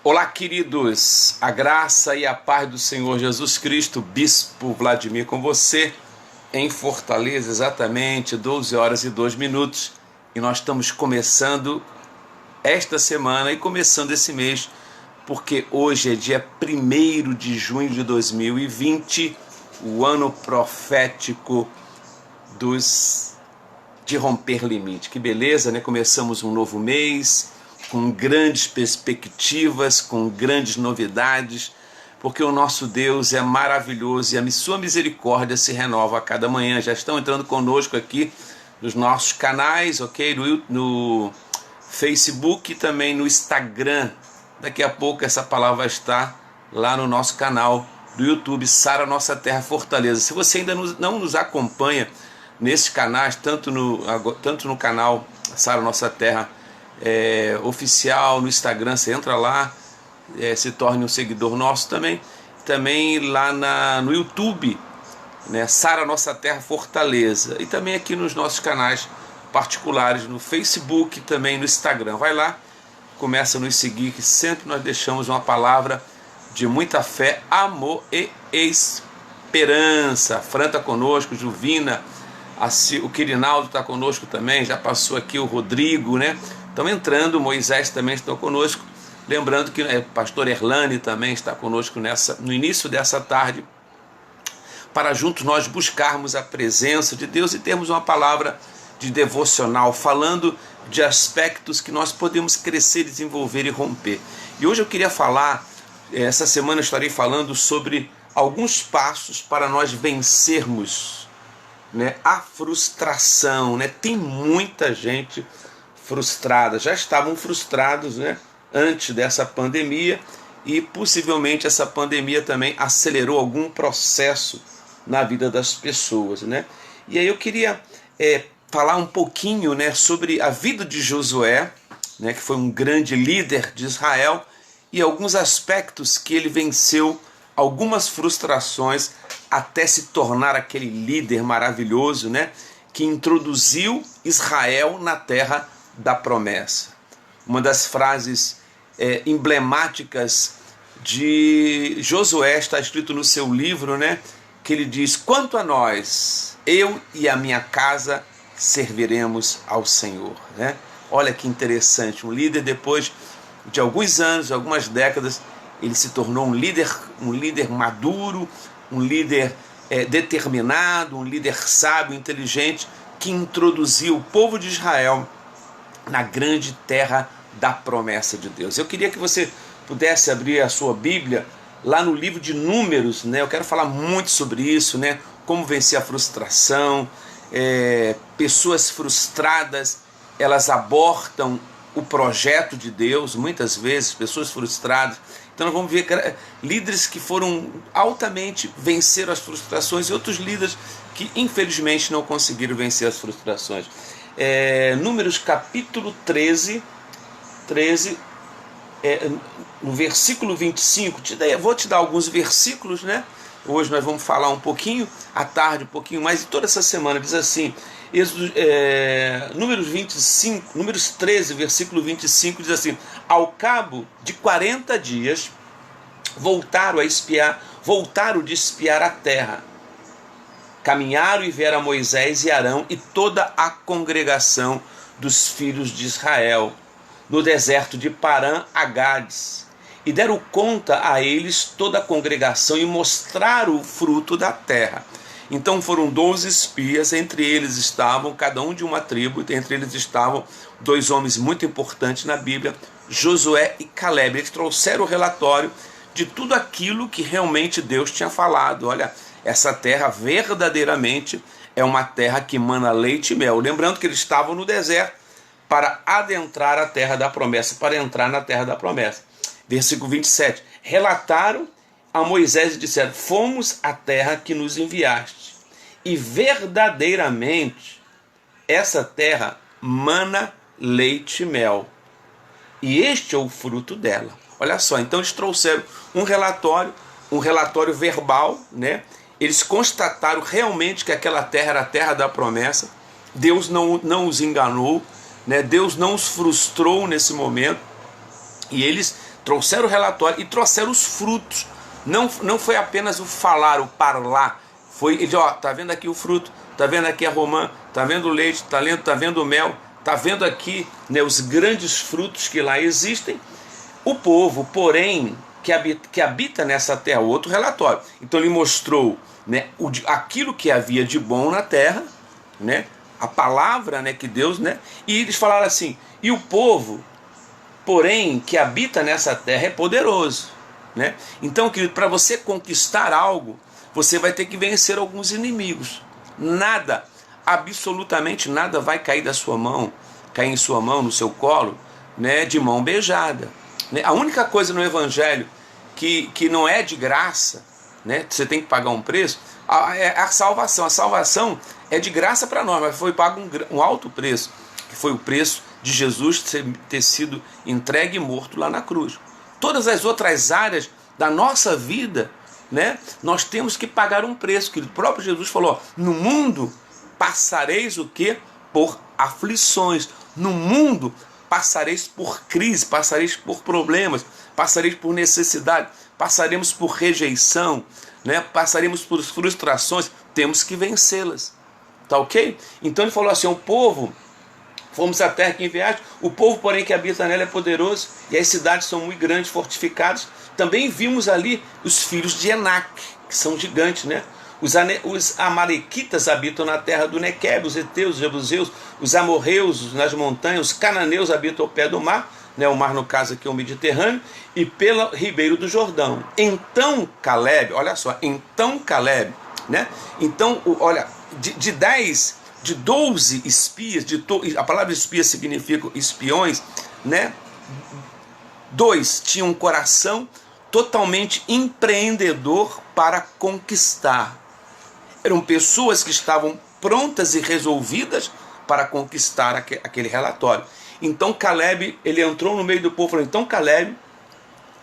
Olá, queridos, a graça e a paz do Senhor Jesus Cristo, Bispo Vladimir com você, em Fortaleza, exatamente 12 horas e 2 minutos, e nós estamos começando esta semana e começando esse mês, porque hoje é dia 1º de junho de 2020, o ano profético de romper limite. Que beleza, né? Começamos um novo mês, com grandes perspectivas, com grandes novidades, porque o nosso Deus é maravilhoso e a sua misericórdia se renova a cada manhã. Já estão entrando conosco aqui nos nossos canais, ok? No Facebook e também no Instagram. Daqui a pouco essa palavra vai estar lá no nosso canal do YouTube, Sara Nossa Terra Fortaleza. Se você ainda não nos acompanha nesses canais, tanto no canal Sara Nossa Terra oficial, no Instagram, você entra lá, se torne um seguidor nosso também lá no YouTube, né, Sara Nossa Terra Fortaleza, e também aqui nos nossos canais particulares, no Facebook e também no Instagram. Vai lá, começa a nos seguir, que sempre nós deixamos uma palavra de muita fé, amor e esperança. Fran está conosco, Juvina, o Quirinaldo está conosco também, já passou aqui o Rodrigo, né? Estão entrando, Moisés também está conosco. Lembrando que pastor Erlane também está conosco no início dessa tarde, para juntos nós buscarmos a presença de Deus e termos uma palavra de devocional, falando de aspectos que nós podemos crescer, desenvolver e romper. E hoje eu queria falar, essa semana eu estarei falando sobre alguns passos para nós vencermos, né, a frustração, né? Tem muita gente frustrada, já estavam frustrados, né, antes dessa pandemia, e possivelmente essa pandemia também acelerou algum processo na vida das pessoas, né? E aí eu queria falar um pouquinho, né, sobre a vida de Josué, né, que foi um grande líder de Israel, e alguns aspectos que ele venceu, algumas frustrações, até se tornar aquele líder maravilhoso, né, que introduziu Israel na terra da promessa. Uma das frases emblemáticas de Josué está escrito no seu livro, né, que ele diz: quanto a nós, eu e a minha casa serviremos ao Senhor, né? Olha que interessante, um líder, depois de alguns anos, algumas décadas, ele se tornou um líder maduro, um líder determinado, um líder sábio, inteligente, que introduziu o povo de Israel na grande terra da promessa de Deus. Eu queria que você pudesse abrir a sua Bíblia lá no livro de Números, né? Eu quero falar muito sobre isso, né? Como vencer a frustração. Pessoas frustradas, elas abortam o projeto de Deus, muitas vezes, pessoas frustradas. Então nós vamos ver líderes que foram altamente venceram as frustrações e outros líderes que infelizmente não conseguiram vencer as frustrações. Números capítulo 13, no versículo 25, vou te dar alguns versículos, né? Hoje nós vamos falar um pouquinho, à tarde um pouquinho mais, e toda essa semana diz assim, Números 13, versículo 25, diz assim: ao cabo de 40 dias, voltaram de espiar a terra. Caminharam e vieram Moisés e Arão e toda a congregação dos filhos de Israel, no deserto de Parã a Gades, e deram conta a eles toda a congregação e mostraram o fruto da terra. Então foram 12 espias, entre eles estavam, cada um de uma tribo, entre eles estavam 2 homens muito importantes na Bíblia, Josué e Caleb. Eles trouxeram o relatório de tudo aquilo que realmente Deus tinha falado. Olha, essa terra verdadeiramente é uma terra que mana leite e mel. Lembrando que eles estavam no deserto para adentrar a terra da promessa, para entrar na terra da promessa. Versículo 27. Relataram a Moisés e disseram: fomos à terra que nos enviaste, e verdadeiramente essa terra mana leite e mel, e este é o fruto dela. Olha só, então eles trouxeram um relatório verbal, né? Eles constataram realmente que aquela terra era a terra da promessa. Deus não os enganou, né? Deus não os frustrou nesse momento, e eles Trouxeram o relatório e trouxeram os frutos. Não foi apenas o falar, o parlar. Foi, ele, ó, tá vendo aqui o fruto, tá vendo aqui a romã, tá vendo o leite, tá vendo o mel, tá vendo aqui, né, os grandes frutos que lá existem. O povo, porém, que habita nessa terra, outro relatório. Então ele mostrou, né, aquilo que havia de bom na terra, né, a palavra, né, que Deus, né, e eles falaram assim, e o povo, porém, que habita nessa terra é poderoso, né? Então, querido, para você conquistar algo, você vai ter que vencer alguns inimigos. Nada, absolutamente nada vai cair da sua mão, cair em sua mão, no seu colo, né, de mão beijada. Né? A única coisa no Evangelho que não é de graça, né, você tem que pagar um preço, é a salvação. A salvação é de graça para nós, mas foi pago um alto preço, que foi o preço de Jesus ter sido entregue e morto lá na cruz. Todas as outras áreas da nossa vida, né, nós temos que pagar um preço, que o próprio Jesus falou, ó, no mundo passareis o quê? Por aflições. No mundo passareis por crise, passareis por problemas, passareis por necessidade, passaremos por rejeição, né? Passaremos por frustrações, temos que vencê-las. Tá ok? Então ele falou assim, o povo, fomos à terra que enviaste, o povo, porém, que habita nela é poderoso, e as cidades são muito grandes, fortificadas. Também vimos ali os filhos de Enac, que são gigantes, né? Os amalequitas habitam na terra do Nequeb, os heteus, os jebuseus, os amorreus nas montanhas, os cananeus habitam ao pé do mar, né? O mar no caso aqui é o Mediterrâneo, e pelo ribeiro do Jordão. Então Caleb, olha só, então Caleb, né? Então, olha, de 12 espias, a palavra espia significa espiões, né? 2 tinham um coração totalmente empreendedor para conquistar. Eram pessoas que estavam prontas e resolvidas para conquistar aquele relatório. Então Caleb, ele entrou no meio do povo e falou, então Caleb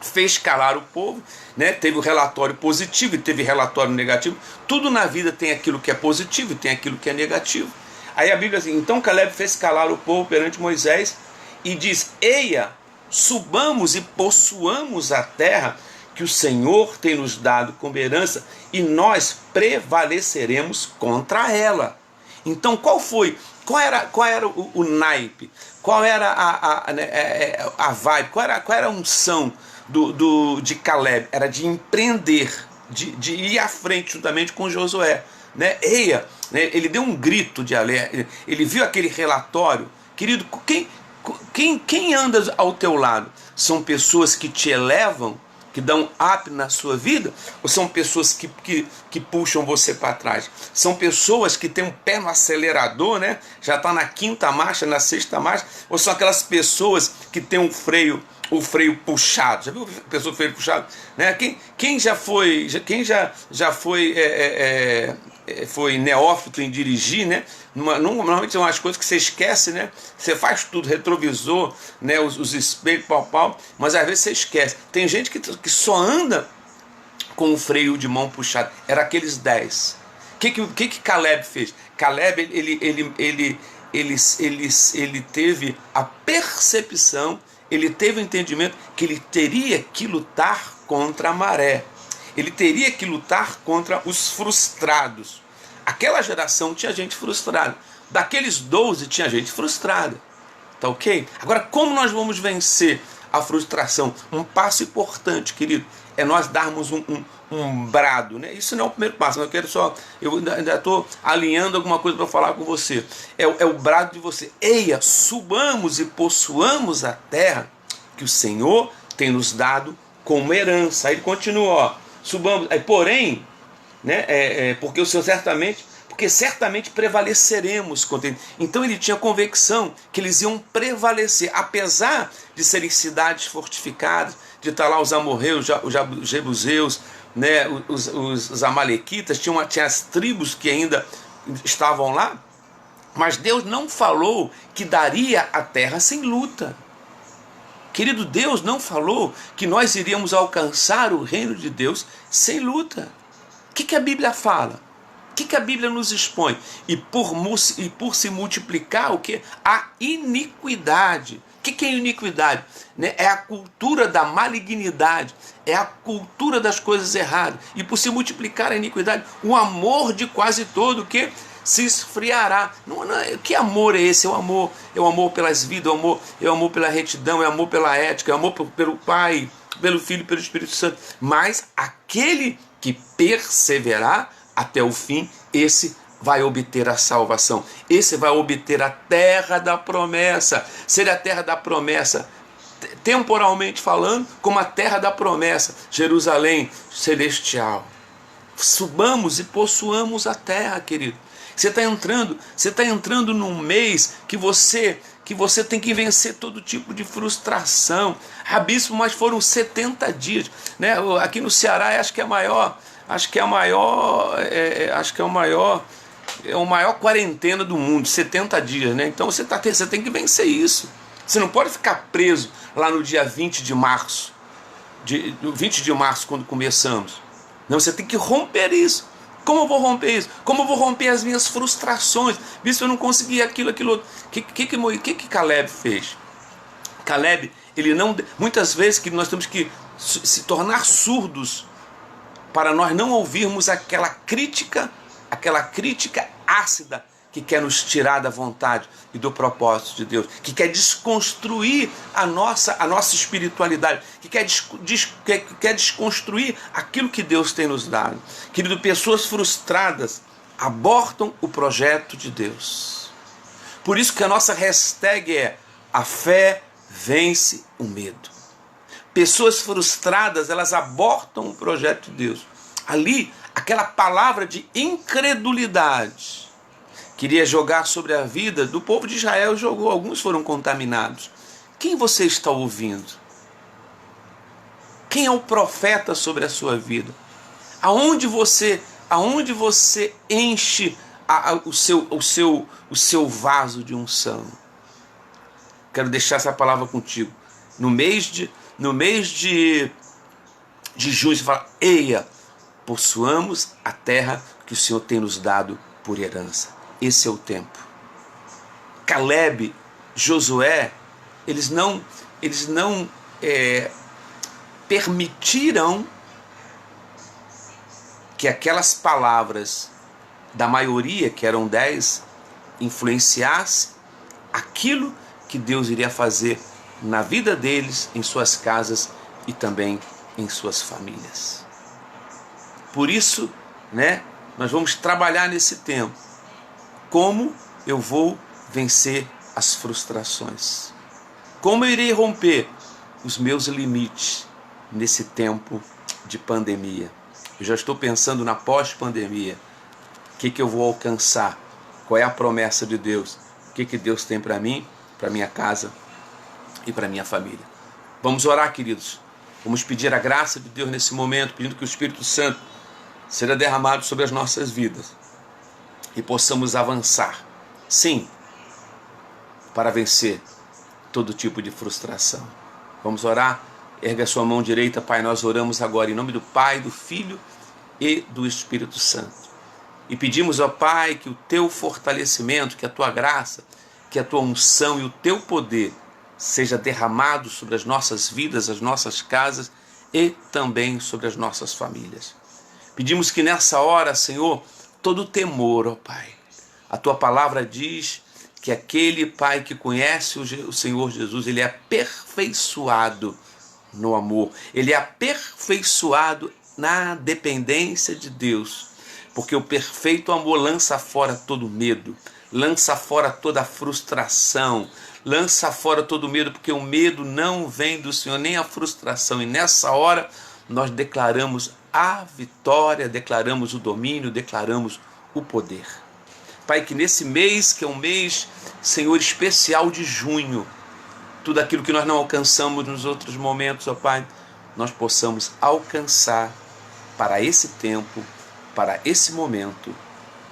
fez calar o povo, né? Teve o relatório positivo e teve relatório negativo. Tudo na vida tem aquilo que é positivo e tem aquilo que é negativo. Aí a Bíblia diz assim, então Caleb fez calar o povo perante Moisés e diz, eia, subamos e possuamos a terra que o Senhor tem nos dado como herança e nós prevaleceremos contra ela. Então qual era o naipe? Qual era a vibe? Qual era a unção de Caleb? Era de empreender, de ir à frente juntamente com Josué. Né? Eia, né? Ele deu um grito de alerta, ele viu aquele relatório. Querido, quem anda ao teu lado? São pessoas que te elevam, que dão up na sua vida, ou são pessoas que puxam você para trás? São pessoas que têm um pé no acelerador, né? Já está na 5ª marcha, na 6ª marcha, ou são aquelas pessoas que têm o freio puxado? Já viu a pessoa com o freio puxado? Né? Quem já foi foi neófito em dirigir, né? Normalmente são as coisas que você esquece, né? Você faz tudo, retrovisor, né? Os espelhos, pau, mas às vezes você esquece. Tem gente que só anda com o freio de mão puxado. Era aqueles 10. O que Caleb fez? Caleb, ele teve a percepção, ele teve o entendimento que ele teria que lutar contra a maré. Ele teria que lutar contra os frustrados. Aquela geração tinha gente frustrada. Daqueles 12 tinha gente frustrada. Tá ok? Agora, como nós vamos vencer a frustração? Um passo importante, querido, é nós darmos um brado. Né? Isso não é o primeiro passo, mas eu ainda estou alinhando alguma coisa para falar com você. É o brado de você. Eia, subamos e possuamos a terra que o Senhor tem nos dado como herança. Aí ele continua, ó. Subamos, porém, né, porque o Senhor certamente prevaleceremos contra ele. Então ele tinha convicção que eles iam prevalecer, apesar de serem cidades fortificadas, de estar lá os amorreus, os jebuseus, né, os amalequitas, tinha as tribos que ainda estavam lá, mas Deus não falou que daria a terra sem luta. Querido, Deus não falou que nós iríamos alcançar o reino de Deus sem luta. O que a Bíblia fala? O que a Bíblia nos expõe? E por se multiplicar o que? A iniquidade. que é iniquidade? Né? É a cultura da malignidade, é a cultura das coisas erradas. E por se multiplicar a iniquidade, o amor de quase todo que se esfriará. Que amor é esse? É o amor pelas vidas, é o amor pela retidão, é o amor pela ética, é o amor pelo Pai, pelo Filho e pelo Espírito Santo. Mas aquele que perseverar até o fim, esse vai obter a salvação. Esse vai obter a terra da promessa. Seria a terra da promessa, temporalmente falando, como a terra da promessa, Jerusalém celestial. Subamos e possuamos a terra, querido. Você está entrando num mês que você tem que vencer todo tipo de frustração. Bispo, mas foram 70 dias, né? Aqui no Ceará acho que é a maior quarentena do mundo, 70 dias, né? Então você tem que vencer isso. Você não pode ficar preso lá no dia 20 de março, 20 de março, quando começamos. Não, você tem que romper isso. Como eu vou romper isso? Como eu vou romper as minhas frustrações? Bispo, eu não consegui aquilo outro. O que Caleb fez? Caleb, ele não... Muitas vezes que nós temos que se tornar surdos para nós não ouvirmos aquela crítica ácida que quer nos tirar da vontade e do propósito de Deus, que quer desconstruir a nossa espiritualidade, que quer desconstruir aquilo que Deus tem nos dado. Querido, pessoas frustradas abortam o projeto de Deus. Por isso que a nossa hashtag é: a fé vence o medo. Pessoas frustradas, elas abortam o projeto de Deus. Ali, aquela palavra de incredulidade queria jogar sobre a vida do povo de Israel, jogou, alguns foram contaminados. Quem você está ouvindo? Quem é o profeta sobre a sua vida? Aonde você enche o seu vaso de unção? Quero deixar essa palavra contigo. No mês de junho, você fala: eia, possuamos a terra que o Senhor tem nos dado por herança. Esse é o tempo. Caleb, Josué, eles não permitiram que aquelas palavras da maioria, que eram 10, influenciasse aquilo que Deus iria fazer na vida deles, em suas casas e também em suas famílias. Por isso, né, nós vamos trabalhar nesse tempo. Como eu vou vencer as frustrações? Como eu irei romper os meus limites nesse tempo de pandemia? Eu já estou pensando na pós-pandemia. O que eu vou alcançar? Qual é a promessa de Deus? O que Deus tem para mim, para minha casa e para minha família? Vamos orar, queridos. Vamos pedir a graça de Deus nesse momento, pedindo que o Espírito Santo seja derramado sobre as nossas vidas e possamos avançar, sim, para vencer todo tipo de frustração. Vamos orar? Erga a sua mão direita. Pai, nós oramos agora em nome do Pai, do Filho e do Espírito Santo. E pedimos ao Pai que o teu fortalecimento, que a tua graça, que a tua unção e o teu poder seja derramado sobre as nossas vidas, as nossas casas e também sobre as nossas famílias. Pedimos que nessa hora, Senhor, todo temor, ó Pai. A tua palavra diz que aquele Pai que conhece o Senhor Jesus, ele é aperfeiçoado no amor. Ele é aperfeiçoado na dependência de Deus. Porque o perfeito amor lança fora todo medo, lança fora toda frustração, lança fora todo medo, porque o medo não vem do Senhor, nem a frustração. E nessa hora nós declaramos a vitória, declaramos o domínio, declaramos o poder. Pai, que nesse mês, que é um mês, Senhor, especial de junho, tudo aquilo que nós não alcançamos nos outros momentos, ó Pai, nós possamos alcançar para esse tempo, para esse momento,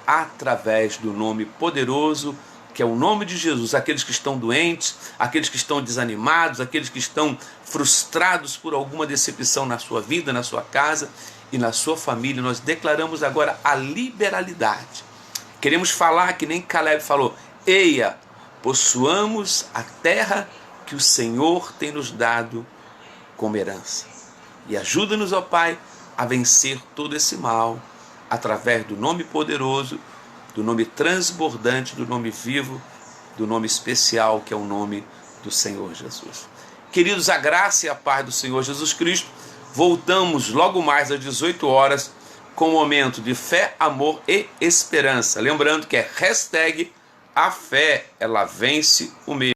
através do nome poderoso, que é o nome de Jesus. Aqueles que estão doentes, aqueles que estão desanimados, aqueles que estão frustrados por alguma decepção na sua vida, na sua casa e na sua família, nós declaramos agora a liberalidade. Queremos falar que nem Caleb falou: eia, possuamos a terra que o Senhor tem nos dado como herança. E ajuda-nos, ó Pai, a vencer todo esse mal, através do nome poderoso, do nome transbordante, do nome vivo, do nome especial, que é o nome do Senhor Jesus. Queridos, a graça e a paz do Senhor Jesus Cristo. Voltamos logo mais às 18 horas com um momento de fé, amor e esperança. Lembrando que é #a fé, ela vence o medo.